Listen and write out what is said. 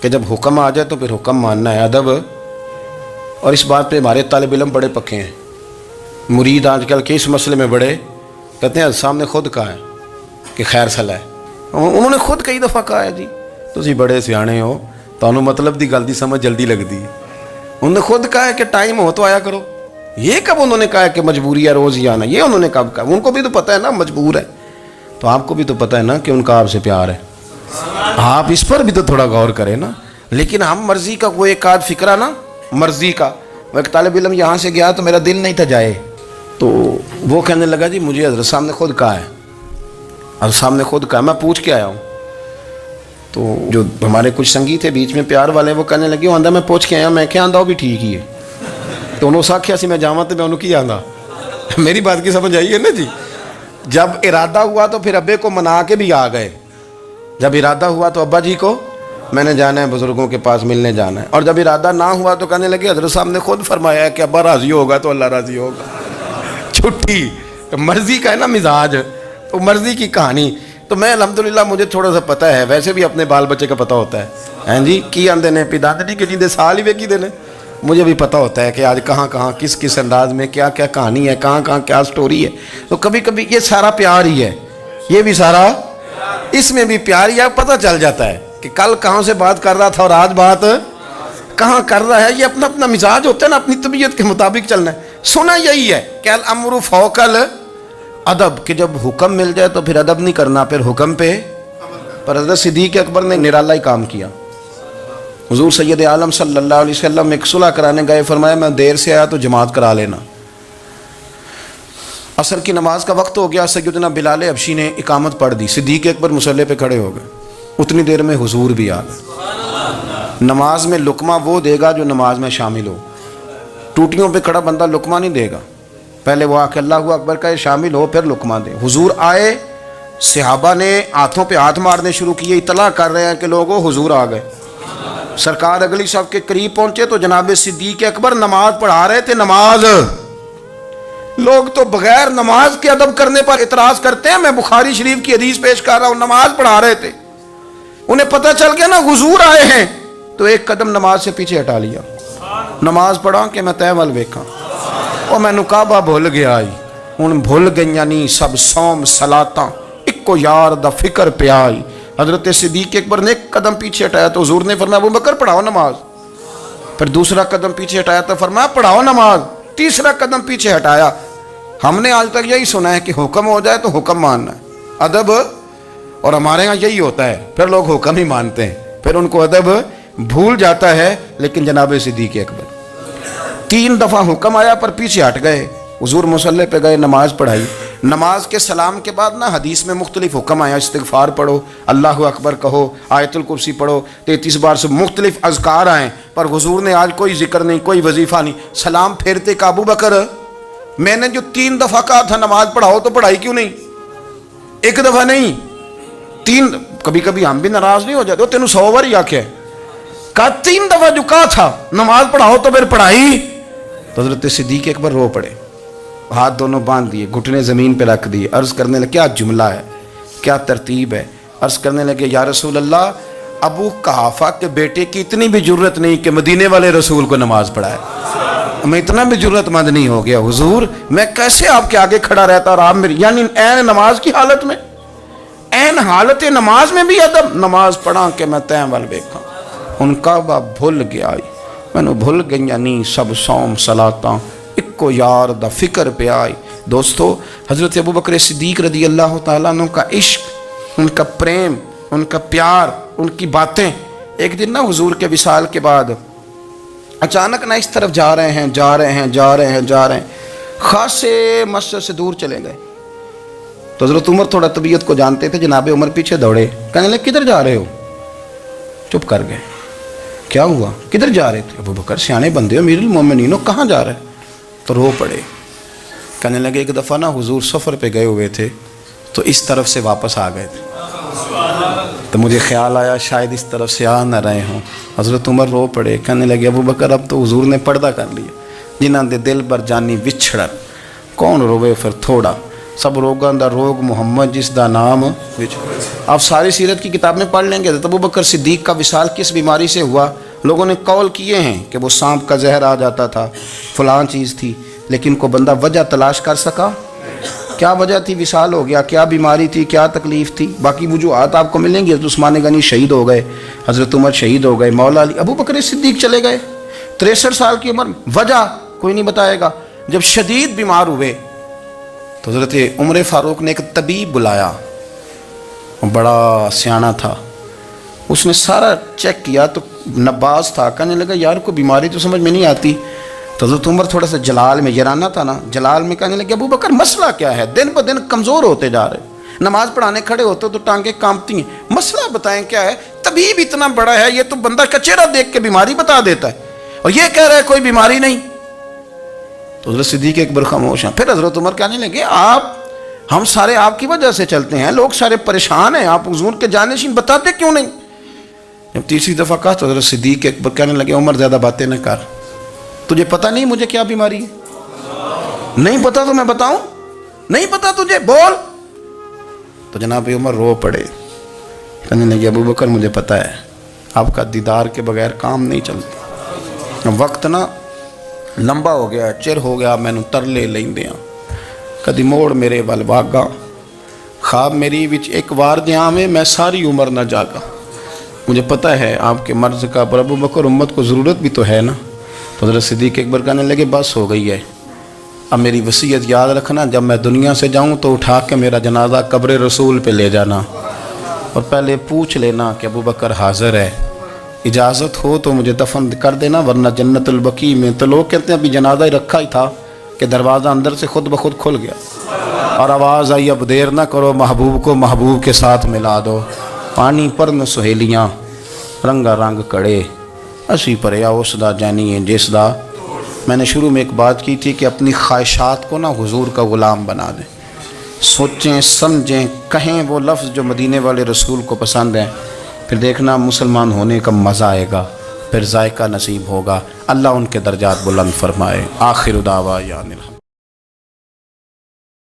کہ جب حکم آ جائے تو پھر حکم ماننا ہے، ادب. اور اس بات پہ ہمارے طالب علم بڑے پکے ہیں. مرید آج کل کے اس مسئلے میں بڑے کہتے ہیں صاحب نے خود کہا ہے کہ خیر صلاح ہے. انہوں نے خود کئی دفعہ کہا ہے جی تسی بڑے سیانے ہو، تانوں مطلب دی گل دی سمجھ جلدی لگتی ہے. انہوں نے خود کہا ہے کہ ٹائم ہو تو آیا کرو. یہ کب انہوں نے کہا ہے کہ مجبوری ہے روز ہی آنا؟ یہ انہوں نے کب کہا؟ ان کو بھی تو پتہ ہے نا مجبور ہے. تو آپ کو بھی تو پتہ ہے نا کہ ان کا آپ سے پیار ہے. آپ اس پر بھی تو تھوڑا غور کریں نا. لیکن ہم مرضی کا وہ ایک آدھ فکرہ نا، مرضی کا. وہ ایک طالب علم یہاں سے گیا تو میرا دل نہیں تھا جائے، تو وہ کہنے لگا جی مجھے حضرت صاحب نے خود کہا ہے، حضرت صاحب نے خود کہا. میں پوچھ کے آیا ہوں. تو جو ہمارے کچھ سنگی تھے بیچ میں پیار والے، وہ کہنے لگے آندہ میں پوچھ کے آیا. میں کیا آندہ وہ بھی ٹھیک ہی ہے. تو انہوں ساکھیا سی میں جاواں تو میں انہوں کی آندہ. میری بات کی سمجھ آئی ہے نا جی. جب ارادہ ہوا تو پھر ابے کو منا کے بھی آ گئے. جب ارادہ ہوا تو ابا جی کو میں نے جانا ہے، بزرگوں کے پاس ملنے جانا ہے. اور جب ارادہ نہ ہوا تو کہنے لگے حضرت صاحب نے خود فرمایا ہے کہ ابا راضی ہوگا تو اللہ راضی ہوگا. چھٹی مرضی کا ہے نا مزاج، تو مرضی کی کہانی. تو میں الحمدللہ مجھے تھوڑا سا پتہ ہے، ویسے بھی اپنے بال بچے کا پتہ ہوتا ہے. ہیں جی کی آندے نے پیداندی کے جیندے سال ہی ویکھی دے نے. مجھے بھی پتہ ہوتا ہے کہ آج کہاں کہاں کس کس انداز میں کیا کیا کہانی ہے، کہاں کہاں کیا سٹوری ہے. تو کبھی کبھی یہ سارا پیار ہی ہے، یہ بھی سارا اس میں بھی پیار ہی ہے. پتہ چل جاتا ہے کہ کل کہاں سے بات کر رہا تھا اور آج بات کہاں کر رہا ہے. یہ اپنا اپنا مزاج ہوتا ہے نا، اپنی طبیعت کے مطابق چلنا ہے. سنا یہی ہے کہ الامر فوق الادب، کہ جب حکم مل جائے تو پھر ادب نہیں کرنا، پھر حکم پہ. پر حضرت صدیق اکبر نے نرالا ہی کام کیا. حضور سید عالم صلی اللہ علیہ وسلم ایک صلح کرانے گئے، فرمایا میں دیر سے آیا تو جماعت کرا لینا. عصر کی نماز کا وقت ہو گیا، سیدنا بلال حبشی نے اقامت پڑھ دی. صدیق اکبر مصلی پہ کھڑے ہو گئے. اتنی دیر میں حضور بھی آ گئے. نماز میں لقمہ وہ دے گا جو نماز میں شامل ہو. ٹوٹیوں پہ کھڑا بندہ لقمہ نہیں دے گا، پہلے وہ آ کے اللہ اکبر کا شامل ہو پھر لقمہ دے. حضور آئے، صحابہ نے ہاتھوں پہ ہاتھ مارنے شروع کیے، اطلاع کر رہے ہیں کہ لوگوں حضور آ گئے. سرکار اگلی صف کے قریب پہنچے تو جناب صدیق اکبر نماز پڑھا رہے تھے. نماز لوگ تو بغیر نماز کے ادب کرنے پر اعتراض کرتے ہیں. میں بخاری شریف کی حدیث پیش کر رہا ہوں، نماز پڑھا رہے تھے. انہیں پتہ چل گیا نا حضور آئے ہیں، تو ایک قدم نماز سے پیچھے ہٹا لیا. نماز پڑھا کہ میں تے ول ویکھاں، او میں کعبہ بھول گیا آئی. ہن بھول گئیاں نہیں سب صوم صلاتاں، اکو یار دا فکر پیا آئی. حضرت صدیق اکبر نے ایک قدم پیچھے ہٹایا تو حضور نے فرمایا ابو بکر پڑھاؤ نماز. پھر دوسرا قدم پیچھے ہٹایا تو فرمایا پڑھاؤ نماز. تیسرا قدم پیچھے ہٹایا. ہم نے آج تک یہی سنا ہے کہ حکم ہو جائے تو حکم ماننا ہے، ادب. اور ہمارے ہاں یہی ہوتا ہے، پھر لوگ حکم ہی مانتے ہیں، پھر ان کو ادب بھول جاتا ہے. لیکن جناب صدیق اکبر 3 دفعہ حکم آیا پر پیچھے ہٹ گئے. حضور مصلی پہ گئے، نماز پڑھائی. نماز کے سلام کے بعد نا حدیث میں مختلف حکم آیا، استغفار پڑھو، اللہ اکبر کہو، آیت الکرسی پڑھو، 33 بار سے مختلف اذکار آئیں. پر حضور نے آج کوئی ذکر نہیں، کوئی وظیفہ نہیں. سلام پھیرتے کہ ابو بکر میں نے جو 3 دفعہ کہا تھا نماز پڑھاؤ تو پڑھائی کیوں نہیں؟ ایک دفعہ نہیں 3. کبھی کبھی ہم بھی ناراض نہیں ہو جاتے، تینوں 100 بار ہی آکھیا ہے، کہا 3 دفعہ جو کہا تھا نماز پڑھاؤ تو پھر پڑھائی. تو حضرت صدیق اکبر رو پڑے، ہاتھ دونوں باندھ دیے، گھٹنے زمین پہ رکھ دیے. عرض کرنے لگے کیا جملہ ہے، کیا ترتیب ہے. عرض کرنے لگے یا رسول اللہ، ابو قحافہ کے بیٹے کی اتنی بھی جرت نہیں کہ مدینے والے رسول کو نماز پڑھائے. میں اتنا بھی جرت مند نہیں ہو گیا حضور، میں کیسے آپ کے آگے کھڑا رہتا اور آپ میری، یعنی عین نماز کی حالت میں، عین حالت نماز میں بھی ادب. نماز پڑھا کہ میں تیں ول ویکھاں. ان کعبہ بھول گیا میں نے بھول گئی نہیں سب صوم صلاتاں، اکو یار دا فکر پہ آئی. دوستو حضرت ابو بکر صدیق رضی اللہ تعالیٰ عنہ کا عشق، ان کا پریم، ان کا پیار، ان کی باتیں. ایک دن نا حضور کے وصال کے بعد اچانک نہ اس طرف جا رہے ہیں، خاصے مسجد سے دور چلے گئے. تو حضرت عمر تھوڑا طبیعت کو جانتے تھے، جناب عمر پیچھے دوڑے، کہنے لگے کدھر جا رہے ہو؟ چپ کر گئے. کیا ہوا، کدھر جا رہے تھے؟ ابو بکر سیانے بندے ہو، امیر المومنین ہو، کہاں جا رہے؟ تو رو پڑے. کہنے لگے ایک دفعہ نا حضور سفر پہ گئے ہوئے تھے تو اس طرف سے واپس آ گئے تھے، تو مجھے خیال آیا شاید اس طرف سے آ نہ رہے ہوں. حضرت عمر رو پڑے. کہنے لگے ابو بکر اب تو حضور نے پردہ کر لیا، جنہاں دے دل بر جانی وچھڑن، کون روے پھر تھوڑا. سب روگاں دا روگ محمد جس دا نام آپ ساری سیرت کی کتاب میں پڑھ لیں گے ابو بکر صدیق کا وصال کس بیماری سے ہوا. لوگوں نے قول کیے ہیں کہ وہ سانپ کا زہر آ جاتا تھا، فلاں چیز تھی، لیکن کو بندہ وجہ تلاش کر سکا کیا وجہ تھی وصال ہو گیا، کیا بیماری تھی، کیا تکلیف تھی. باقی وجوہات آپ کو ملیں گی. حضرت عثمان غنی شہید ہو گئے، حضرت عمر شہید ہو گئے، مولا علی، ابو بکر صدیق چلے گئے 63 سال کی عمر. وجہ کوئی نہیں بتائے گا. جب شدید بیمار ہوئے تو حضرت عمر فاروق نے ایک طبیب بلایا، وہ بڑا سیانا تھا. اس نے سارا چیک کیا تو نباز تھا. کہنے لگا یار کوئی بیماری تو سمجھ میں نہیں آتی. تو حضرت عمر تھوڑا سا جلال میں، یرانہ تھا نا، جلال میں کہنے لگے ابو بکر مسئلہ کیا ہے؟ دن بہ دن کمزور ہوتے جا رہے، نماز پڑھانے کھڑے ہوتے تو ٹانگیں کانپتی ہیں، مسئلہ بتائیں کیا ہے؟ طبیب اتنا بڑا ہے، یہ تو بندہ کا چہرہ دیکھ کے بیماری بتا دیتا ہے، اور یہ کہہ رہا ہے کوئی بیماری نہیں. تو حضرت صدیق ایک بار خاموش ہیں. پھر حضرت عمر کہنے لگے ہم سارے آپ کی وجہ سے چلتے ہیں، لوگ سارے پریشان ہیں، آپ حضور کے جانشین بتاتے کیوں نہیں؟ جب تیسری دفعہ کہا تو حضرت صدیق ایک بار کہنے لگے عمر زیادہ باتیں نہ کر، تجھے پتہ نہیں مجھے کیا بیماری ہے؟ نہیں پتہ تو میں بتاؤں؟ نہیں پتہ تجھے، بول. تو جناب عمر رو پڑے. کہنے لگے ابو بکر مجھے پتہ ہے، آپ کا دیدار کے بغیر کام نہیں چلتا. وقت نا لمبا ہو گیا، چر ہو گیا، میں ترلے لیندیاں کدی موڑ میرے ول واگا، خواب میری وچ ایک وار دیاں میں ساری عمر نہ جاگا. مجھے پتہ ہے آپ کے مرض کا، پر ابو بکر امت کو ضرورت بھی تو ہے نا. تو حضرت صدیق ایک بار کہنے لگے بس ہو گئی ہے، اب میری وصیت یاد رکھنا، جب میں دنیا سے جاؤں تو اٹھا کے میرا جنازہ قبر رسول پہ لے جانا، اور پہلے پوچھ لینا کہ ابو بکر حاضر ہے، اجازت ہو تو مجھے دفن کر دینا، ورنہ جنت البقیع میں. تو لوگ کہتے ہیں ابھی جنازہ ہی رکھا ہی تھا کہ دروازہ اندر سے خود بخود کھل گیا، اور آواز آئی اب دیر نہ کرو، محبوب کو محبوب کے ساتھ ملا دو. پانی پر نہ سہیلیاں رنگا رنگ کڑے، اسی پریا اس دا جانی جس دا. میں نے شروع میں ایک بات کی تھی کہ اپنی خواہشات کو نا حضور کا غلام بنا دیں، سوچیں سمجھیں کہیں وہ لفظ جو مدینے والے رسول کو پسند ہیں، پھر دیکھنا مسلمان ہونے کا مزہ آئے گا، پھر ذائقہ نصیب ہوگا. اللہ ان کے درجات بلند فرمائے. آخر دعوانا الحمد.